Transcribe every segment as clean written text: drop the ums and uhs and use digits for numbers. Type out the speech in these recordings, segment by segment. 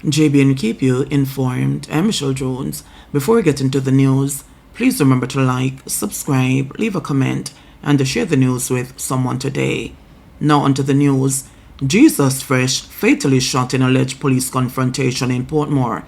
JBNN keep you informed. I'm Michelle Jones. Before we get into the news, please remember to like, subscribe, leave a comment, and to share the news with someone today. Now onto the news. Jesus Fresh fatally shot in alleged police confrontation in Portmore.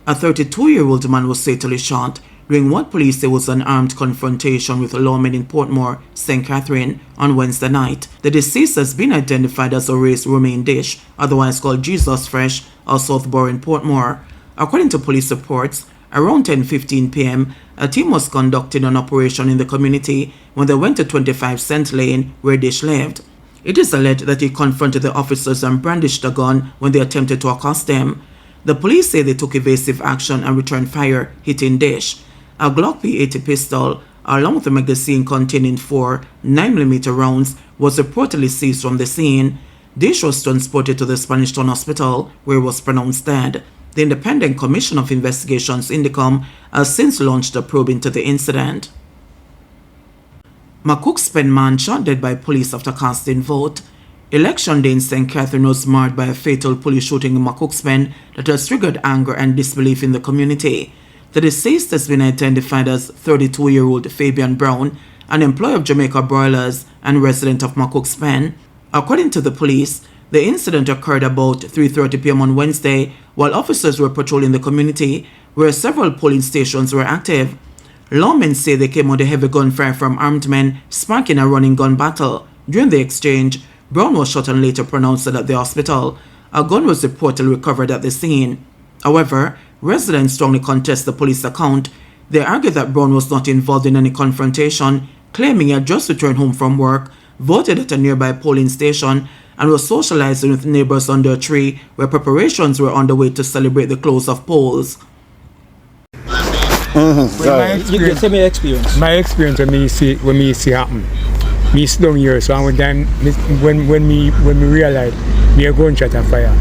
A 32-year-old man was fatally shot during what police say was an armed confrontation with lawmen in Portmore, St. Catherine, on Wednesday night. The deceased has been identified as Horace Romaine Dish, otherwise called Jesus Fresh, of Southborough in Portmore. According to police reports, around 10:15 p.m., a team was conducting an operation in the community when they went to 25 Cent Lane, where Dish lived. It is alleged that he confronted the officers and brandished a gun when they attempted to accost them. The police say they took evasive action and returned fire, hitting Dish. A Glock P80 pistol, along with a magazine containing 4 9mm rounds, was reportedly seized from the scene. Dish was transported to the Spanish Town Hospital, where he was pronounced dead. The Independent Commission of Investigations, INDICOM, has since launched a probe into the incident. McCookspen man shot dead by police after casting vote. Election day in St. Catherine was marred by a fatal police shooting in McCookspen that has triggered anger and disbelief in the community. The deceased has been identified as 32-year-old Fabian Brown, an employee of Jamaica Broilers and resident of McCookspen. According to the police, the incident occurred about 3:30 p.m. on Wednesday while officers were patrolling the community, where several polling stations were active. Lawmen say they came under heavy gunfire from armed men, sparking a running gun battle. During the exchange, Brown was shot and later pronounced dead at the hospital. A gun was reportedly recovered at the scene. However, residents strongly contest the police account. They argue that Brown was not involved in any confrontation, claiming he had just returned home from work, voted at a nearby polling station, and was socializing with neighbors under a tree where preparations were underway to celebrate the close of polls. You tell me your experience. My experience when me see happen. Me sit down here, so when me realize me a gunshot and fire.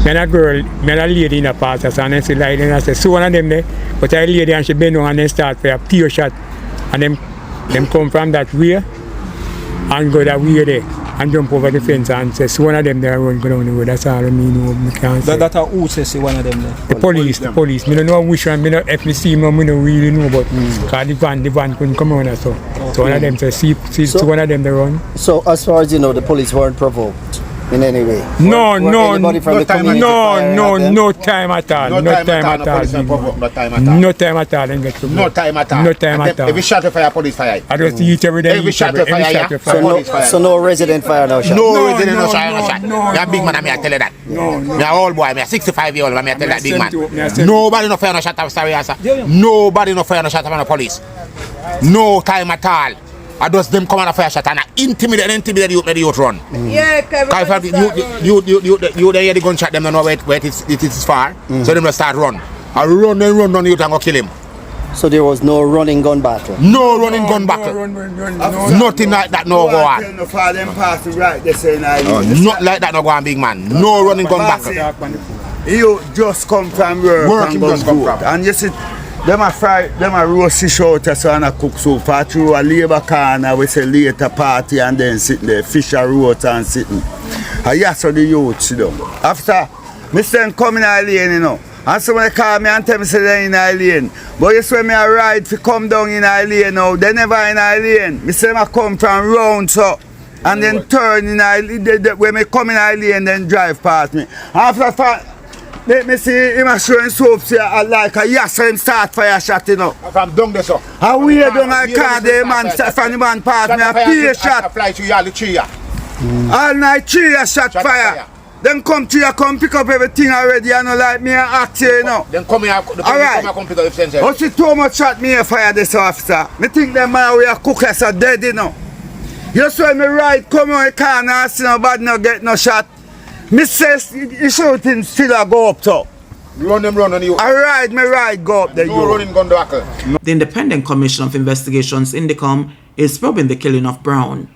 Me and a girl, me and a lady in a pastor, and I say like, and I say, so one of them there, but I lady and she bend down and then start for a pure shot, and them come from that way and go that way there and jump over the fence and say, so one of them there run go down the road. That's all I mean. No, me can't say. That's who says one of them there? The police. Me don't know which one. Me not, if me see him, me don't really know, but because the van couldn't come on so. Okay. So one of them say, see, so one of them they run. So as far as you know, the police weren't provoked in any way? No time at all. No time at all. Every shot of fire, police fire. I just eat every day. Every shot of fire. So no resident fire no shot? No resident no shot. Me a big man, I tell you that. Me a old boy, me a 65-year-old, I tell that big man. Nobody no fire no shot of Sariasa. Nobody no fire no shot of the police. No time at all. I just them come on a fire shot and intimidate you, let the youth run. Yeah, because you hear the gunshot, them don't know where it is far, so them just start run. I run the youth and go kill him. So there was no running gun battle? No running gun battle. Nothing like that no go on. Not like that no go on, big man. No running gun battle. You just come from work and just come from. And you see, them a roast fish out so and a cook soup through a labor corner we say later party and then sitting there, fish a roast and sitting. And yes, so the youth sit down. After, me send come in a lane, you know. And someone call me and tell me say they in a lane. But you see when me a ride to come down in a lane now, they never in a lane. Me say I come from round so. And then turn in a lane, when me come in a lane then drive past me. After let me see him a showing soap say like a yes, so him start fire shot, you know. From down there, so. And we down I car the man from the man part me a pay shot. Fly to you all the tree. All night tree shot fire. Then come to you, come pick up everything already, you know, like me and act here, you know. Then come here, come pick up the fence. Oh, see too much shot me a fire this officer. Me think them man we a cook as a dead, you know. You saw me right, come on the car and see nobody no get no shot. Me says you shooting still a go up to. Run on you. I ride, go up there. No running gun battle. The Independent Commission of Investigations, INDICOM, is probing the killing of Brown.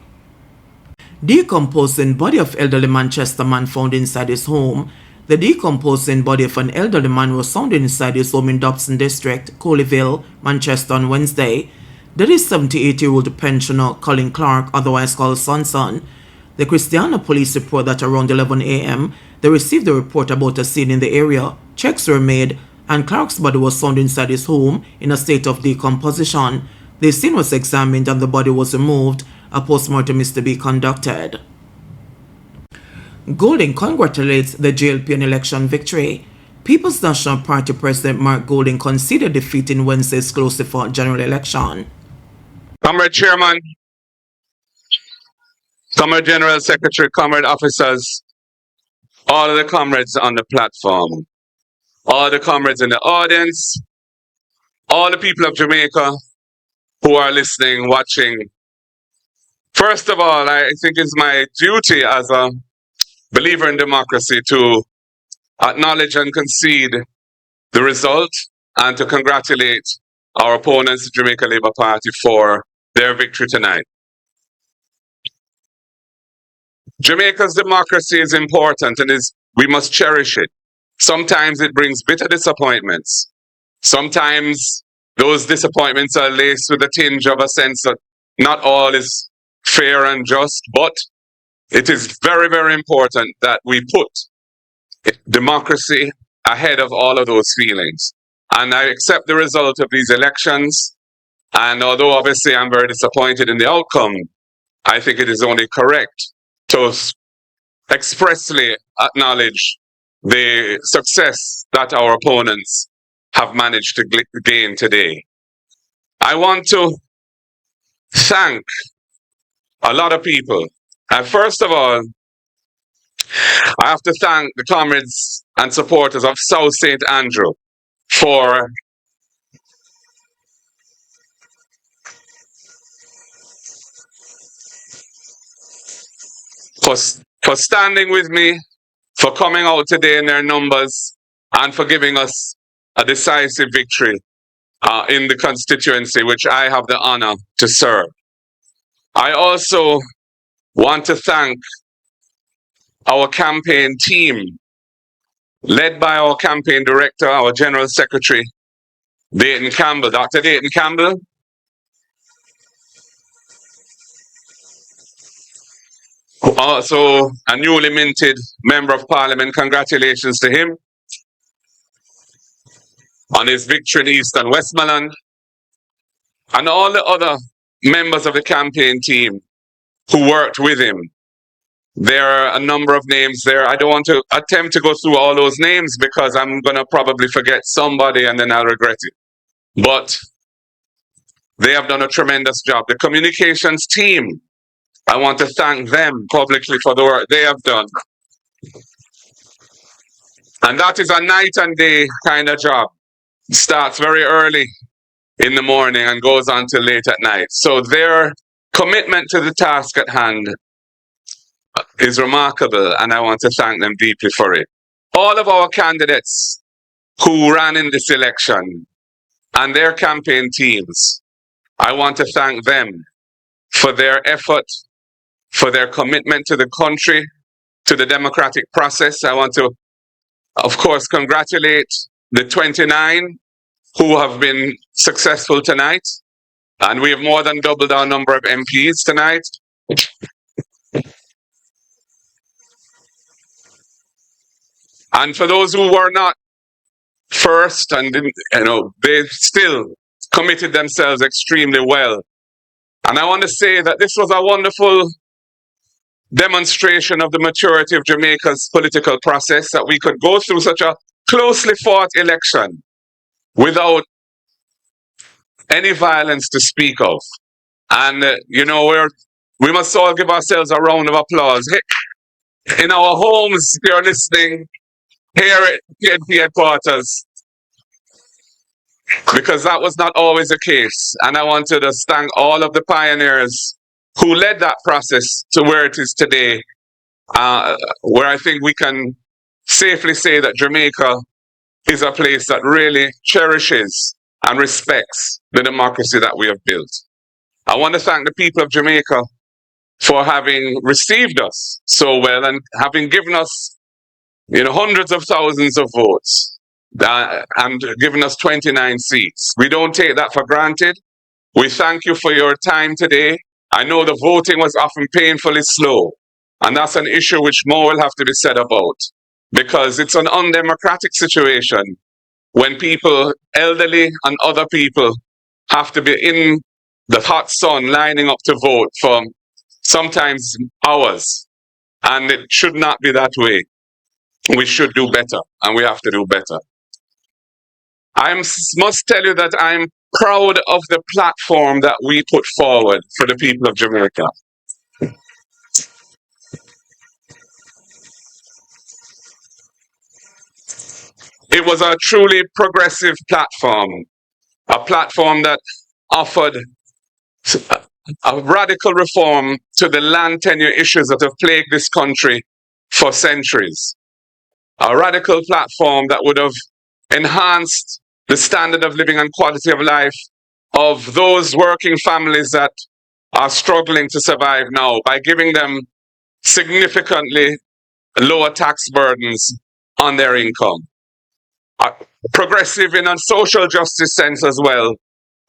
Decomposing body of elderly Manchester man found inside his home. The decomposing body of an elderly man was found inside his home in Dobson District, Coleyville, Manchester on Wednesday. That is 78-year-old pensioner Colin Clark, otherwise called Sonson. The Christiana police report that around 11 a.m., they received a report about a scene in the area. Checks were made, and Clark's body was found inside his home in a state of decomposition. The scene was examined and the body was removed. A post-mortem is to be conducted. Golding congratulates the JLPN election victory. People's National Party President Mark Golding conceded defeat in Wednesday's closely fought general election. Comrade Chairman, Comrade General Secretary, Comrade Officers, all of the comrades on the platform, all the comrades in the audience, all the people of Jamaica who are listening, watching. First of all, I think it's my duty as a believer in democracy to acknowledge and concede the result and to congratulate our opponents, the Jamaica Labour Party, for their victory tonight. Jamaica's democracy is important and we must cherish it. Sometimes it brings bitter disappointments. Sometimes those disappointments are laced with a tinge of a sense that not all is fair and just, but it is very, very important that we put democracy ahead of all of those feelings. And I accept the result of these elections. And although obviously I'm very disappointed in the outcome, I think it is only correct to expressly acknowledge the success that our opponents have managed to gain today. I want to thank a lot of people. And first of all, I have to thank the comrades and supporters of South St. Andrew for standing with me, for coming out today in their numbers, and for giving us a decisive victory in the constituency which I have the honor to serve. I also want to thank our campaign team, led by our campaign director, our General Secretary, Dayton Campbell. Dr. Dayton Campbell, also a newly minted Member of Parliament. Congratulations to him on his victory in East and Westmoreland, and all the other members of the campaign team who worked with him. There are a number of names there. I don't want to attempt to go through all those names because I'm going to probably forget somebody and then I'll regret it. But they have done a tremendous job. The communications team, I want to thank them publicly for the work they have done. And that is a night and day kind of job. It starts very early in the morning and goes on till late at night. So their commitment to the task at hand is remarkable, and I want to thank them deeply for it. All of our candidates who ran in this election and their campaign teams, I want to thank them for their effort, for their commitment to the country, to the democratic process. I want to, of course, congratulate the 29 who have been successful tonight. And we have more than doubled our number of MPs tonight. And for those who were not first and didn't, they still committed themselves extremely well. And I want to say that this was a wonderful demonstration of the maturity of Jamaica's political process, that we could go through such a closely fought election without any violence to speak of. And, we must all give ourselves a round of applause. In our homes, if you're listening, here at PNP headquarters, because that was not always the case. And I want to just thank all of the pioneers who led that process to where it is today, where I think we can safely say that Jamaica is a place that really cherishes and respects the democracy that we have built. I want to thank the people of Jamaica for having received us so well and having given us hundreds of thousands of votes and given us 29 seats. We don't take that for granted. We thank you for your time today. I know the voting was often painfully slow, And that's an issue which more will have to be said about, because it's an undemocratic situation when people, elderly and other people, have to be in the hot sun lining up to vote for sometimes hours. And it should not be that way. We should do better, and we have to do better. I must tell you that I'm proud of the platform that we put forward for the people of Jamaica. It was a truly progressive platform, a platform that offered a radical reform to the land tenure issues that have plagued this country for centuries. A radical platform that would have enhanced the standard of living and quality of life of those working families that are struggling to survive now by giving them significantly lower tax burdens on their income. Progressive in a social justice sense as well,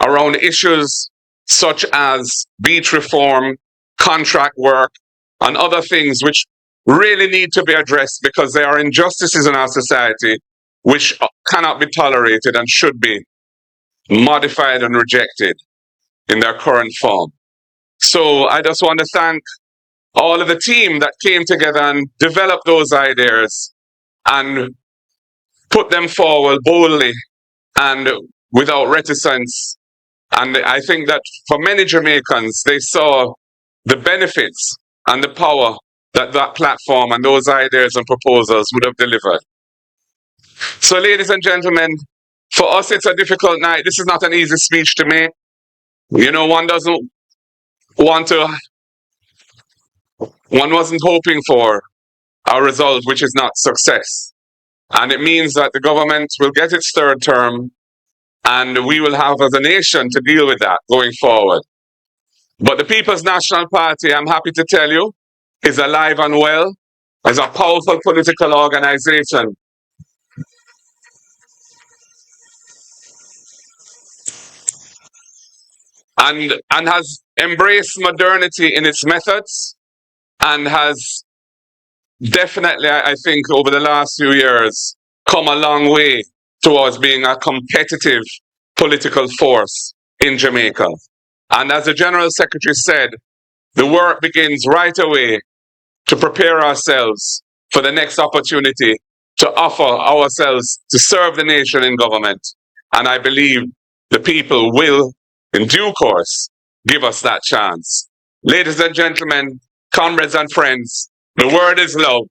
around issues such as beach reform, contract work, and other things which really need to be addressed because there are injustices in our society which cannot be tolerated and should be modified and rejected in their current form. So I just want to thank all of the team that came together and developed those ideas and put them forward boldly and without reticence. And I think that for many Jamaicans, they saw the benefits and the power that that platform and those ideas and proposals would have delivered. So, ladies and gentlemen, for us, it's a difficult night. This is not an easy speech to make. You know, one wasn't hoping for a result which is not success. And it means that the government will get its third term, and we will have as a nation to deal with that going forward. But the People's National Party, I'm happy to tell you, is alive and well, as a powerful political organization. And has embraced modernity in its methods, and has definitely, I think, over the last few years, come a long way towards being a competitive political force in Jamaica. And as the General Secretary said, the work begins right away to prepare ourselves for the next opportunity to offer ourselves to serve the nation in government. And I believe the people will, in due course, give us that chance. Ladies and gentlemen, comrades and friends, the word is love.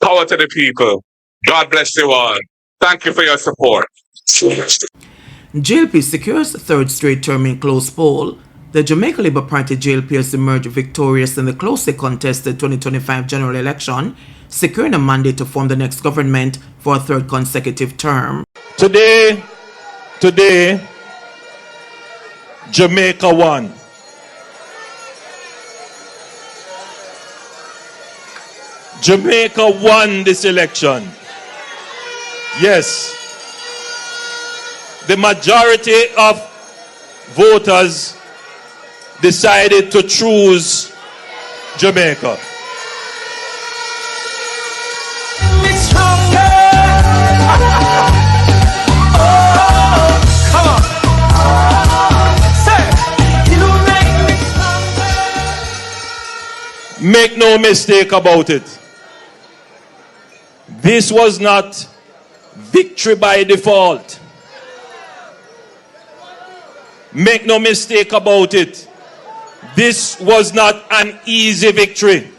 Power to the people. God bless you all. Thank you for your support. JLP secures third straight term in close poll. The Jamaica Labour Party JLP has emerged victorious in the closely contested 2025 general election, securing a mandate to form the next government for a third consecutive term. Today, Jamaica won. Jamaica won this election. Yes. The majority of voters decided to choose Jamaica. Make no mistake about it. This was not victory by default. Make no mistake about it. This was not an easy victory.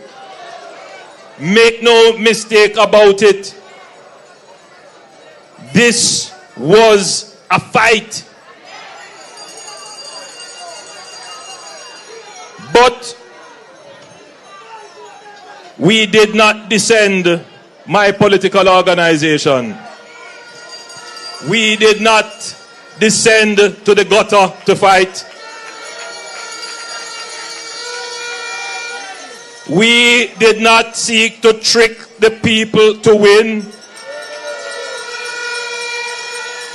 Make no mistake about it. This was a fight. But we did not descend my political organization. We did not descend to the gutter to fight. We did not seek to trick the people to win.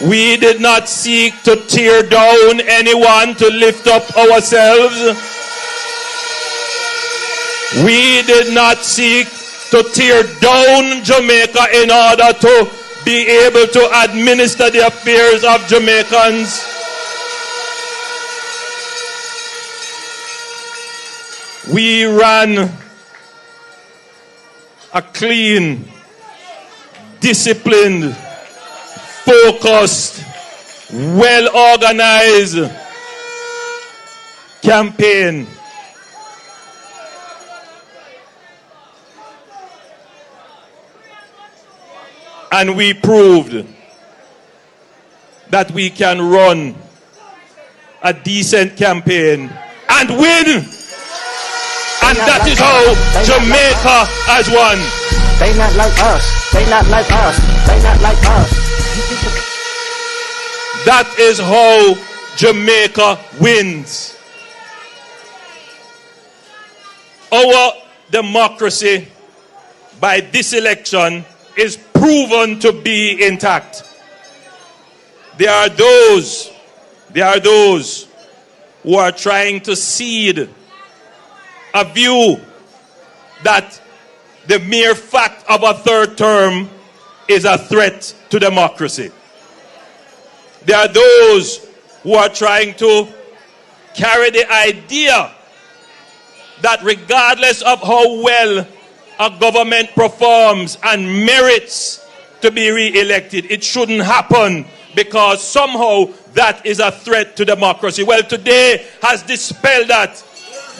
We did not seek to tear down anyone to lift up ourselves. We did not seek to tear down Jamaica in order to be able to administer the affairs of Jamaicans. We ran a clean, disciplined, focused, well-organized campaign. And we proved that we can run a decent campaign and win. And that is how Jamaica has won. They not like us. They not like us. They not like us. That is how Jamaica wins. Our democracy by this election is proven to be intact. There are those who are trying to seed a view that the mere fact of a third term is a threat to democracy. There are those who are trying to carry the idea that regardless of how well a government performs and merits to be re-elected, it shouldn't happen because somehow that is a threat to democracy. Well, today has dispelled that,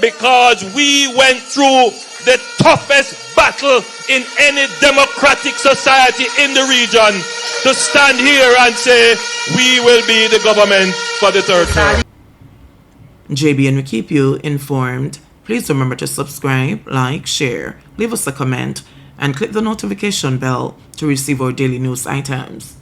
because we went through the toughest battle in any democratic society in the region to stand here and say we will be the government for the third term. JBN will keep you informed. Please remember to subscribe, like, share, leave us a comment, and click the notification bell to receive our daily news items.